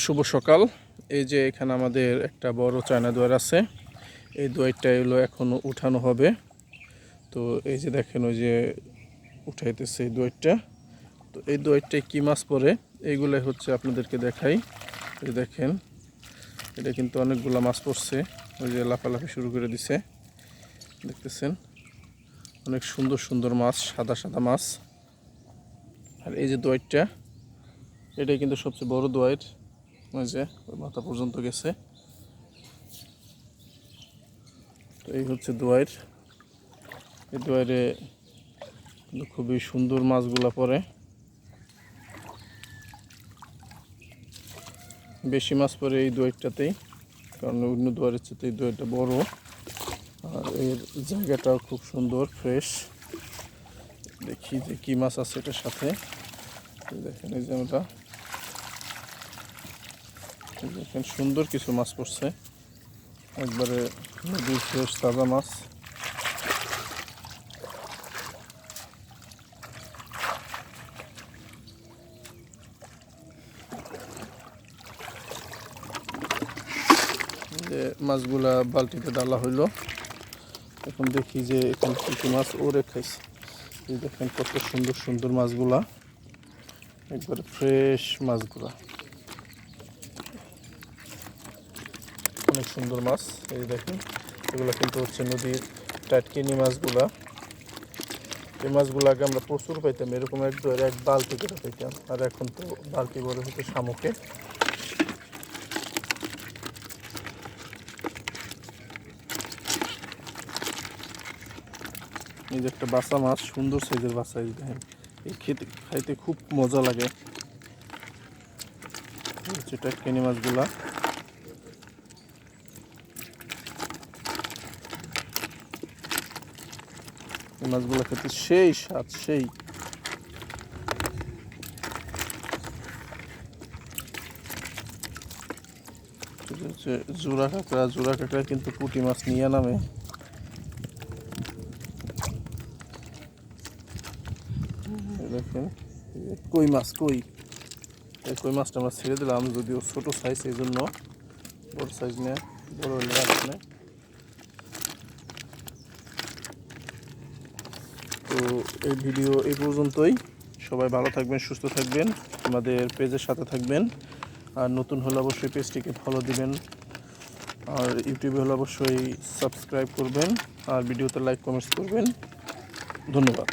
শুভ সকাল। এই যে এখানে আমাদের একটা বড় চায়না দুয়ার আছে। এই দুয়ারটা হলো এখনো উঠানো হবে। তো এই যে দেখেন ওই যে উঠাইতেছে এই দুয়ারটা। তো এই দুয়ারটায় কি মাছ পড়ে এইগুলাই হচ্ছে আপনাদেরকে দেখাই। এই দেখেন এটা কিন্তু অনেকগুলা মাছ পড়ছে। ওই যে লাফালাফি শুরু করে দিছে, দেখতেছেন অনেক সুন্দর সুন্দর মাছ, সাদা সাদা মাছ। আর এই যে দুয়ারটা, এটাই কিন্তু সবচেয়ে বড় দুয়ার। ওই যে ওই মাথা পর্যন্ত গেছে। তো এই হচ্ছে দুয়ার। এই দুয়ারে কিন্তু খুবই সুন্দর মাছগুলা পড়ে। বেশি মাছ পড়ে এই দুয়ারটাতেই, কারণ অন্য দুয়ারের চেয়ে এই দুয়ারটা বড়। আর এর জায়গাটাও খুব সুন্দর, ফ্রেশ। দেখি যে কী মাছ আছে এটার সাথে। দেখেন এই যে আমরা দেখেন সুন্দর কিছু মাছ পড়ছে, একবারে নদীর ফ্রেশ তাজা মাছ। যে মাছগুলা বালতিতে ডালা হইলো, এখন দেখি যে এখানে কিছু মাছ ওরে খাইছে। এই দেখেন কত সুন্দর সুন্দর মাছগুলা, একবারে ফ্রেশ মাছগুলা, অনেক সুন্দর মাছ। এই দেখেন এগুলো কিন্তু হচ্ছে নদীর টাটকিনি মাছগুলা। এই মাছগুলো আগে আমরা প্রচুর পাইতাম, এরকম এক বালতি করে পাইতাম। আর এখন তো বালতি বড় হচ্ছে শামুকে। এই যে একটা বাসা মাছ, সুন্দর সাইজের বাসা। এই দেখেন এই খেতে খাইতে খুব মজা লাগে। হচ্ছে টাটকিনি মাছগুলা। এই মাছগুলো খেতে সেই স্বাদ, সেই। হচ্ছে জোড়া কাঁকড়া। জোড়া কাঁকড়া কিন্তু পুঁটি মাছ নিয়ে নামে। দেখেন কই মাছ, কই এই কই মাছটা আমরা ছেড়ে দিলাম, যদিও ছোট সাইজ, এই জন্য বড় সাইজ নিয়ে বড় হলে রাখবে। তো এই ভিডিও এই পর্যন্তই। সবাই ভালো থাকবেন, সুস্থ থাকবেন, আমাদের পেজের সাথে থাকবেন। আর নতুন হলে অবশ্যই পেজটিকে ফলো দিবেন। আর ইউটিউবে হলে অবশ্যই সাবস্ক্রাইব করবেন। আর ভিডিওতে লাইক কমেন্টস করবেন। ধন্যবাদ।